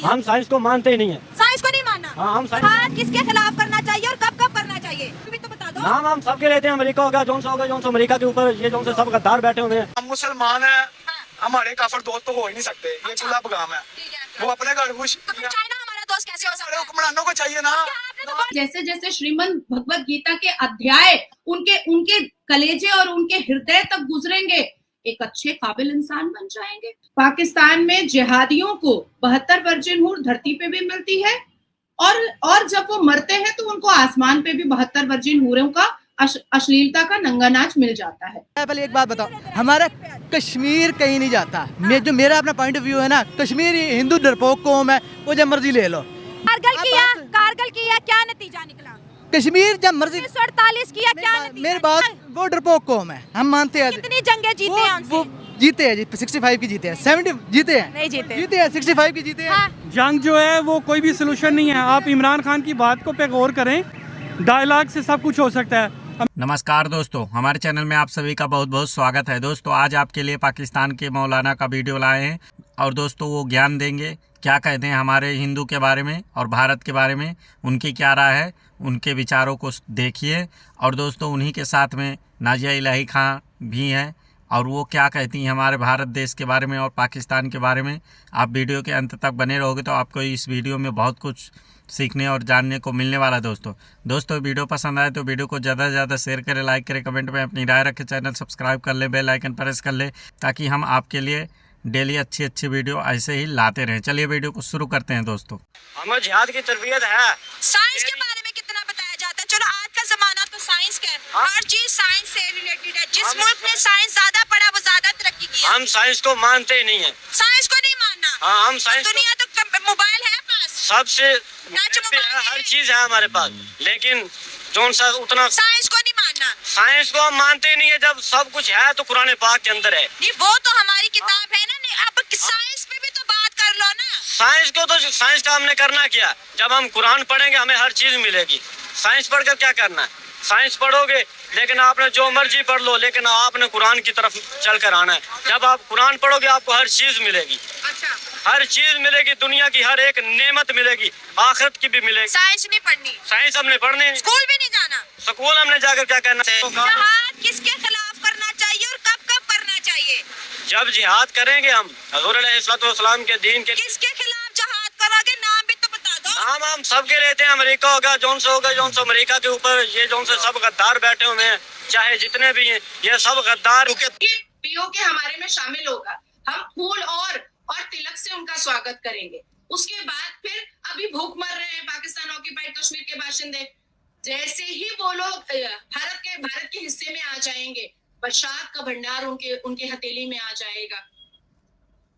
हम साइंस को मानते ही नहीं है। साइंस को नहीं मानना। हाँ, हम जिहाद किसके खिलाफ करना चाहिए और कब कब करना चाहिए भी तो बता दो। नाम हम सबके लेते हैं, अमेरिका होगा, जोन सा होगा, जोन सा अमेरिका के ऊपर ये जोन से सब गद्दार बैठे हुए हैं। हम मुसलमान हैं, हमारे काफिर दोस्त तो हो ही नहीं सकते, ये खुला पैगाम है। वो अपने घर खुश, चाइना हमारा दोस्त कैसे हो सकता है? हुक्मरानों को चाहिए ना। जैसे जैसे श्रीमद् भगवत गीता के अध्याय उनके उनके कलेजे और उनके हृदय तक गुजरेंगे, एक अच्छे काबिल इंसान बन जाएंगे। पाकिस्तान में जिहादियों को 72 वर्जिन हूर धरती पे भी मिलती है और जब वो मरते हैं तो उनको आसमान पे भी 72 वर्जिन हूरों का अश्लीलता का नंगा नाच मिल जाता है। पहले एक बात बताओ, हमारा कश्मीर कहीं नहीं जाता। जो मेरा अपना पॉइंट ऑफ व्यू है ना, कश्मीर हिंदू डरपोक कौम है, वो जब मर्जी ले लो। कारगिल किया क्या नतीजा निकला? कश्मीर जब मर्जी 1948 किया क्या नतीजा? मेरी बात, वो डरपोक कौम है, हम मानते हैं। कितनी जंगें जीते हैं वो जीते हैं जी, 65 की जीते हैं, 70 जीते हैं, नहीं जीते हैं, 65 की जीते हैं। हाँ। जंग जो है वो कोई भी सलूशन नहीं है। आप इमरान खान की बात को पे गौर करें, डायलॉग से सब कुछ हो सकता है। नमस्कार दोस्तों, हमारे चैनल में आप सभी का बहुत बहुत स्वागत है। दोस्तों आज आपके लिए पाकिस्तान के मौलाना का वीडियो लाए हैं और दोस्तों वो ज्ञान देंगे, क्या कहते हैं हमारे हिंदू के बारे में और भारत के बारे में, उनकी क्या राय है, उनके विचारों को देखिए। और दोस्तों उन्हीं के साथ में नाजिया इलाही खां भी हैं और वो क्या कहती हैं हमारे भारत देश के बारे में और पाकिस्तान के बारे में। आप वीडियो के अंत तक बने रहोगे तो आपको इस वीडियो में बहुत कुछ सीखने और जानने को मिलने वाला है। दोस्तों वीडियो पसंद आए तो वीडियो को ज़्यादा से ज़्यादा शेयर करें, लाइक करें, कमेंट में अपनी राय रखें, चैनल सब्सक्राइब कर लें, बेल आइकन प्रेस कर लें ताकि हम आपके लिए डेली अच्छी वीडियो ऐसे ही लाते रहें। चलिए वीडियो को शुरू करते हैं दोस्तों। हमें जिहाद की तरबियत है। साइंस के बारे में कितना बताया जाता है? चलो आज का जमाना तो साइंस का है, हर चीज साइंस से रिलेटेड है। जिस मुल्क ने साइंस ज्यादा पढ़ा वो ज्यादा तरक्की की है। हम साइंस को मानते ही नहीं है। साइंस को नहीं मानना। हाँ, हम साइंस दुनिया तो मोबाइल है पास, सबसे मोबाइल हर चीज है हमारे पास, लेकिन जोन सा उतना साइंस को नहीं मानना। साइंस को हम मानते ही नहीं है। जब सब कुछ है तो कुरान पाक के अंदर है। नहीं वो तो हमारी किताब है ना, नहीं अब साइंस पे भी तो बात कर लो ना। साइंस को तो साइंस का हमने करना क्या? जब हम कुरान पढ़ेंगे हमें हर चीज मिलेगी। साइंस पढ़कर क्या करना है? साइंस पढ़ोगे लेकिन आपने जो मर्जी पढ़ लो, लेकिन आपने कुरान की तरफ चल कर आना है। जब आप कुरान पढ़ोगे आपको हर चीज मिलेगी। अच्छा, हर चीज मिलेगी, दुनिया की हर एक नेमत मिलेगी, आखिरत की भी मिलेगी। साइंस नहीं पढ़नी, साइंस हमने पढ़नी, स्कूल भी नहीं जाना। स्कूल हमने जाकर क्या करना है? जिहाद किसके खिलाफ करना चाहिए और कब कब करना चाहिए? जब जिहाद करेंगे हम हज़ूर अलैहिस्सलाम के दीन के, किसके खिलाफ जिहाद करोगे? नाम भी तो बता दो। नाम हम सबके लेते हैं। अमेरिका होगा, जोन सा होगा, जोन सा अमेरिका के ऊपर ये जोन से सब गद्दार बैठे हुए हैं, चाहे जितने भी हैं ये सब गद्दार। पीओके हमारे में शामिल होगा, हम फूल और तिलक से उनका स्वागत करेंगे। उसके बाद फिर अभी भूख मर रहे हैं पाकिस्तान ऑक्यूपाइड कश्मीर के बाशिंदे, जैसे ही वो लोग भारत के हिस्से में आ जाएंगे, प्रसाद का भंडार उनके हथेली में आ जाएगा।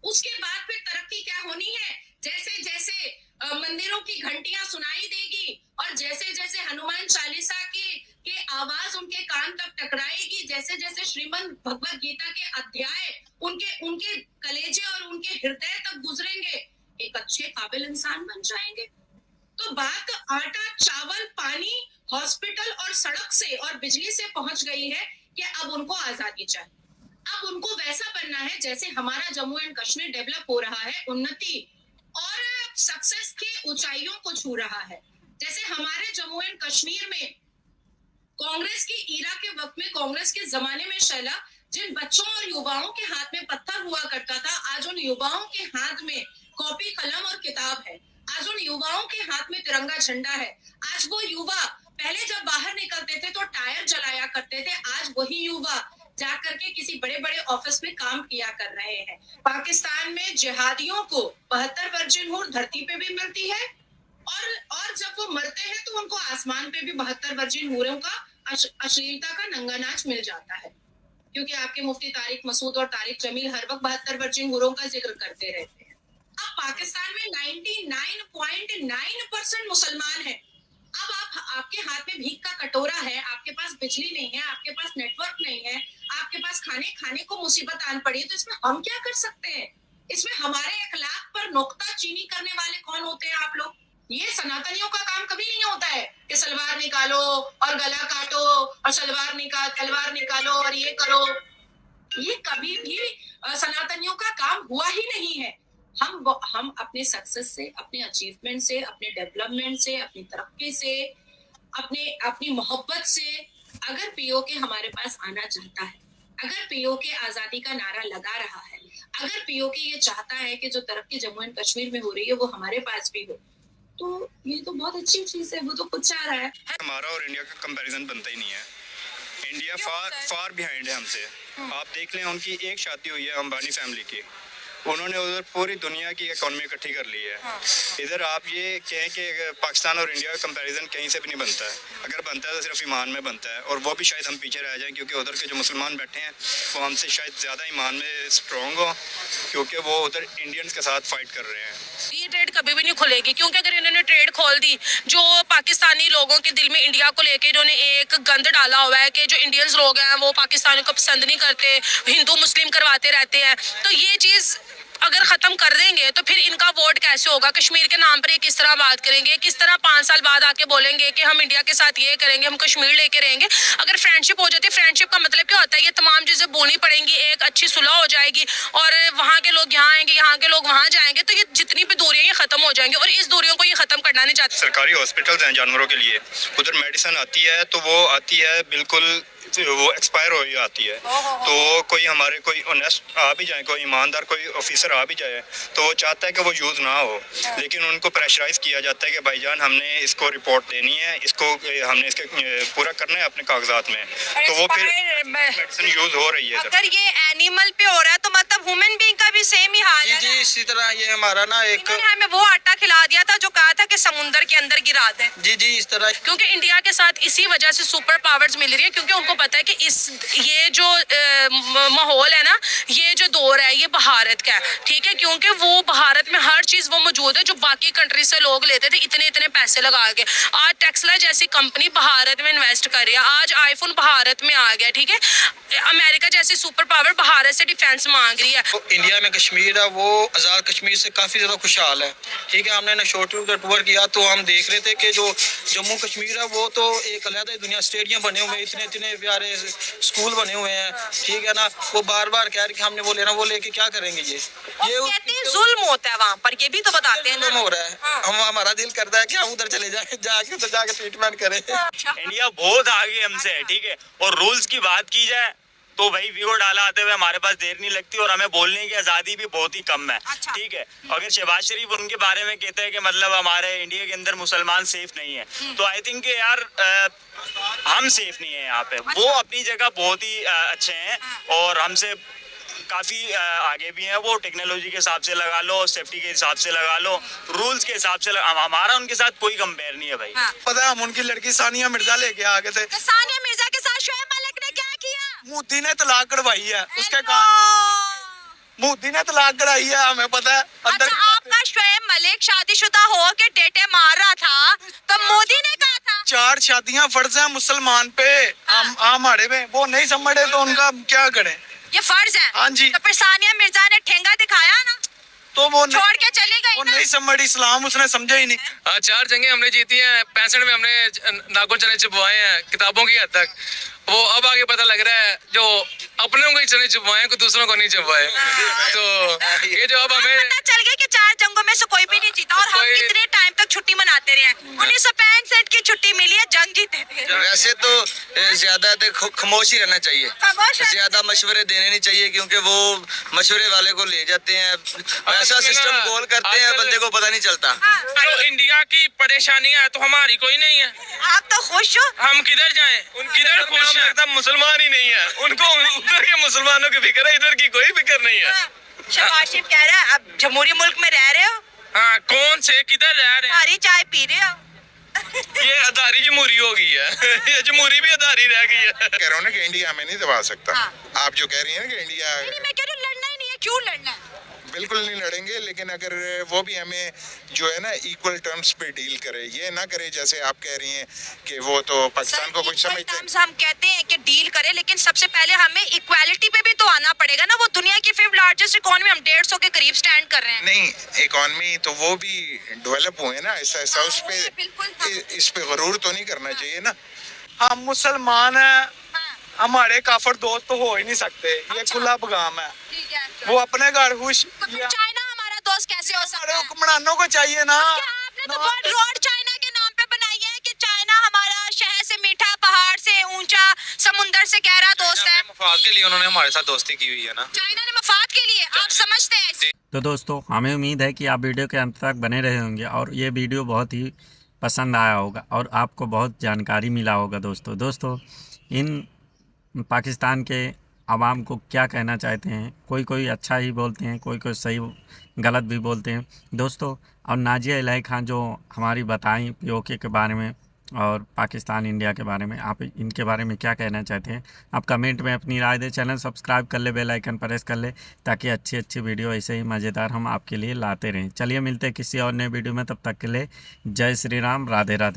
उसके बाद फिर तरक्की क्या होनी है? जैसे जैसे मंदिरों की घंटियां सुनाई देगी और जैसे जैसे हनुमान चालीसा के आवाज उनके कान तक टकराएगी, जैसे जैसे श्रीमद् भगवत गीता के अध्याय उनके कलेजे और उनके हृदय तक गुजरेंगे, एक अच्छे काबिल इंसान बन जाएंगे। तो बात आटा, चावल, पानी, हॉस्पिटल और सड़क से और बिजली से पहुंच गई है कि अब उनको आजादी चाहिए। अब उनको वैसा बनना है जैसे हमारा जम्मू एंड कश्मीर डेवलप हो रहा है, उन्नति और सक्सेस की ऊंचाइयों को छू रहा है। जैसे हमारे जम्मू एंड कश्मीर में कांग्रेस की ईरा के वक्त में, कांग्रेस के जमाने में शैला, जिन बच्चों और युवाओं के हाथ में पत्थर हुआ करता था, आज उन युवाओं के हाथ में कॉपी, कलम और किताब है। आज उन युवाओं के हाथ में तिरंगा झंडा है। आज वो युवा पहले जब बाहर निकलते थे तो टायर जलाया करते थे, आज वही युवा जा करके किसी बड़े बड़े ऑफिस में काम किया कर रहे हैं। पाकिस्तान में जिहादियों को 72 वर्जिन हूर धरती पे भी मिलती है और जब वो मरते हैं तो उनको आसमान पे भी 72 वर्जिन हूरों का अश्लीलता का नंगा नाच मिल जाता है, क्योंकि आपके मुफ्ती तारिक मसूद और तारिक जमील हर वक्त 72 वर्जिन हूरों का जिक्र करते रहते हैं। अब पाकिस्तान में 99.9% मुसलमान है। अब आपके हाथ में भीख का कटोरा है, आपके पास बिजली नहीं है, आपके पास नेटवर्क नहीं है, आपके पास खाने को मुसीबत आन पड़ी है, तो इसमें हम क्या कर सकते हैं? इसमें हमारे अखलाक पर नुक्ता चीनी करने वाले कौन होते हैं आप लोग? ये सनातनियों का काम कभी नहीं होता है कि सलवार निकालो और गला काटो और तलवार निकालो और ये करो। ये कभी भी सनातनियों का काम हुआ ही नहीं है। हम अपने सक्सेस से, अपने अचीवमेंट से, अपने डेवलपमेंट से, अपनी तरक्की से, अपनी मोहब्बत से, अगर पीओके हमारे पास आना चाहता है, अगर पीओके आजादी का नारा लगा रहा है, अगर पीओके ये चाहता है कि जो तरक्की जम्मू एंड कश्मीर में हो रही है वो हमारे पास भी हो, तो ये तो बहुत अच्छी चीज है। वो तो खुद चाह रहा है। हमारा और इंडिया का कंपैरिजन बनता ही नहीं है। इंडिया फार बिहाइंड है हमसे। आप देख लें, उनकी एक शादी हुई है अंबानी फैमिली की, उन्होंने उधर पूरी दुनिया की इकोनॉमी इकट्ठी कर ली है। इधर आप ये कहें कि पाकिस्तान और इंडिया का कंपैरिजन कहीं से भी नहीं बनता है। अगर बनता है तो सिर्फ ईमान में बनता है, और वो भी शायद हम पीछे रह जाएं, क्योंकि उधर के जो मुसलमान बैठे हैं वो हमसे शायद ज़्यादा ईमान में स्ट्रॉन्ग हो, क्योंकि वो उधर इंडियंस के साथ फाइट कर रहे हैं। ये ट्रेड कभी भी नहीं खुलेगी, क्योंकि अगर इन्होंने ट्रेड खोल दी, जो पाकिस्तानी लोगों के दिल में इंडिया को लेकर इन्होंने एक गंद डाला हुआ है कि जो इंडियंस लोग हैं वो पाकिस्तानियों को पसंद नहीं करते, हिंदू मुस्लिम करवाते रहते हैं, तो ये चीज़ अगर ख़त्म कर देंगे तो फिर इनका वोट कैसे होगा? कश्मीर के नाम पर ये किस तरह बात करेंगे? किस तरह 5 साल बाद आके बोलेंगे कि हम इंडिया के साथ ये करेंगे, हम कश्मीर लेके रहेंगे? अगर फ्रेंडशिप हो जाती है, फ्रेंडशिप का मतलब क्या होता है? ये तमाम चीज़ें बोलनी पड़ेंगी, एक अच्छी सुलह हो जाएगी और वहाँ के लोग यहाँ आएंगे, यहाँ के लोग वहाँ जाएंगे, तो ये जितनी भी दूरियाँ ये ख़त्म हो जाएंगी, और इस दूरियों को ये ख़त्म करना नहीं चाहते। सरकारी हॉस्पिटल्स हैं जानवरों के लिए, उधर मेडिसिन आती है तो वो आती है बिल्कुल वो एक्सपायर हो आती है, तो कोई हमारे कोई ऑनेस्ट आ भी जाए, कोई ईमानदार कोई ऑफिसर आ भी जाए तो वो चाहता है कि वो यूज़ ना हो, लेकिन उनको प्रेशराइज किया जाता है कि भाईजान हमने इसको रिपोर्ट देनी है, इसको हमने इसके पूरा करना है अपने कागजात में, तो वो फिर मेडिसिन यूज़ हो रही है। अगर ये एनिमल पे हो रहा है तो मतलब ह्यूमन बीइंग का भी सेम ही हाल है। जी इसी तरह ये हमारा ना एक, इन्होंने हमें वो आटा खिला दिया था जो कहा था कि समुंदर के अंदर गिरा दें। जी इस तरह, क्योंकि इंडिया के साथ इसी वजह से सुपर पावर्स मिल रही है, क्योंकि उनको पता है कि ये जो माहौल है ना, ये जो दौर है ये भारत का है, ठीक है, क्योंकि वो भारत में हर चीज़ वो मौजूद है जो बाकी कंट्री से लोग लेते थे इतने पैसे लगा के। आज टेस्ला जैसी कंपनी भारत में इन्वेस्ट कर रही है, आज आईफोन भारत में आ गया, ठीक है, अमेरिका जैसी सुपर पावर भारत से डिफेंस मांग रही है। तो इंडिया में कश्मीर है वो आज़ाद कश्मीर से काफ़ी ज़्यादा खुशहाल है, ठीक है। हमने नशोटू का टूर किया तो हम देख रहे थे कि जो जम्मू कश्मीर है वो तो एक अलग ही दुनिया, स्टेडियम बने हुए हैं, इतने प्यारे स्कूल बने हुए हैं, ठीक है ना। वो बार कह रहे कि हमने वो लेना, वो लेके क्या करेंगे? ये कहते हैं जुल्म होता है वहाँ पर, ये भी तो बताते हैं ना। हो रहा है, हमारा दिल करता है कि हम उधर चले जाए, जाके उधर जाके ट्रीटमेंट करें। इंडिया बहुत आगे हमसे है, ठीक है, और रूल्स की बात की जाए तो भाई वीगो डाला आते हुए हमारे पास देर नहीं लगती, और हमें बोलने की आज़ादी भी बहुत ही कम है, ठीक है। अगर शहबाज शरीफ उनके बारे में कहते हैं कि मतलब हमारे इंडिया के अंदर मुसलमान सेफ नहीं है, तो आई थिंक कि यार हम सेफ नहीं है यहाँ पे। वो अपनी जगह बहुत ही अच्छे हैं और हमसे काफ़ी आगे भी हैं। वो टेक्नोलॉजी के हिसाब से लगा लो, सेफ्टी के हिसाब से लगा लो, रूल्स के हिसाब से हमारा उनके साथ कोई कंपेयर नहीं है भाई। पता है हम उनकी लड़की सानिया मिर्जा लेके आ गए थे, तो सानिया मिर्जा के साथ शोएब मलिक ने क्या किया? मोदी ने तलाक करवाई है उसके काम, मोदी ने तलाक कराई है, हमें पता है। अच्छा, आपका शोएब मलिक शादीशुदा हो के टेटे मार रहा था तो मोदी ने कहा था 4 शादियां फर्ज हैं मुसलमान पे, हमारे में वो नहीं समझे तो उनका क्या करें? ये फर्ज है। हाँ जी। तो फिर सानिया मिर्जा ने ठेंगा दिखाया ना, तो वो छोड़ के चली गई वो ना। नहीं समझ इस्लाम उसने समझा ही नहीं। 4 जंगें हमने जीती हैं, 65 में हमने नागो चने चुपवाए हैं किताबों की हद तक। वो अब आगे पता लग रहा है जो अपनों को ही चने चुपवाए हैं, दूसरों को नहीं चुपवाए। तो ये जो अब हमें पता चल गया कि 4 जंगों में से कोई भी नहीं जीता, और हम कितने टाइम तक छुट्टी मनाते रहे हैं। 1965 की छुट्टी मिली है, जंग जीते थे। वैसे तो ज्यादा खामोशी रहना चाहिए, ज्यादा मशवरे देने नहीं चाहिए, क्योंकि वो मशवरे वाले को ले जाते हैं, ऐसा सिस्टम गोल करते हैं बंदे को पता नहीं चलता। तो इंडिया की परेशानियां है तो हमारी कोई नहीं है। आप तो खुश हो, हम किधर जाएं? किधर खुश हैं? एकदम मुसलमान ही नहीं है, उनको उधर के मुसलमानों की फिक्र है, इधर की कोई फिक्र नहीं है। शहबाज शरीफ कह रहा है अब जमहूरी मुल्क में रह रहे हो, हाँ, कौन से किधर रह रहे हैं? हरी चाय पी रहे हो। ये अदारी जमहूरी हो गई है, ये जमहूरी भी अदारी रह गई है। कह रहा हूँ ना कि इंडिया हमें नहीं दबा सकता। आप जो कह रही हैं ना कि इंडिया, नहीं, मैं कह रही हूँ लड़ना ही नहीं है, क्यों लड़ना है? बिल्कुल नहीं लड़ेंगे, लेकिन अगर वो भी हमें जो है ना इक्वल टर्म्स पे डील करे, ये ना करे जैसे आप कह रही हैं कि वो तो पाकिस्तान को कुछ समझते हैं। हम कहते हैं कि डील करें, लेकिन सबसे पहले हमें इक्वालिटी पे भी तो आना पड़ेगा ना। वो दुनिया की 5th लार्जेस्ट इकोनॉमी, हम 150 के करीब स्टैंड कर रहे हैं। नहीं, इकोनॉमी तो वो भी डेवलप हुए ना, ऐसा ऐसा उस पे इस पे गरूर तो नहीं करना चाहिए ना। हम मुसलमान हैं, हमारे काफर दोस्त तो हो ही नहीं सकते, ये खुला पैगाम है। ठीक है, वो अपने घर खुश, तो फिर चाइना हमारा दोस्त कैसे हो सकता है? हुक्मरानों को चाहिए ना। क्या आपने तो बहुत रोड चाइना के नाम पे बनाई है कि चाइना हमारा शहर से मीठा, पहाड़ से ऊंचा, समुंदर से गहरा दोस्त है। मफाद के लिए उन्होंने हमारे साथ दोस्ती की हुई है ना। चाइना ने मफाद के लिए, आप समझते हैं? तो दोस्तों हमें उम्मीद है कि आप वीडियो के अंत तक बने रहे होंगे और ये वीडियो बहुत ही पसंद आया होगा और आपको बहुत जानकारी मिला होगा। दोस्तों इन पाकिस्तान के आवाम को क्या कहना चाहते हैं, कोई अच्छा ही बोलते हैं, कोई सही गलत भी बोलते हैं दोस्तों। और नाजिया इलाही खान जो हमारी बताई POK के बारे में और पाकिस्तान इंडिया के बारे में, आप इनके बारे में क्या कहना चाहते हैं आप कमेंट में अपनी राय दें। चैनल सब्सक्राइब कर ले, बेल आइकन प्रेस कर ले ताकि अच्छी वीडियो ऐसे ही मज़ेदार हम आपके लिए लाते रहें। चलिए मिलते हैं किसी और नए वीडियो में, तब तक के लिए जय श्री राम, राधे राधे।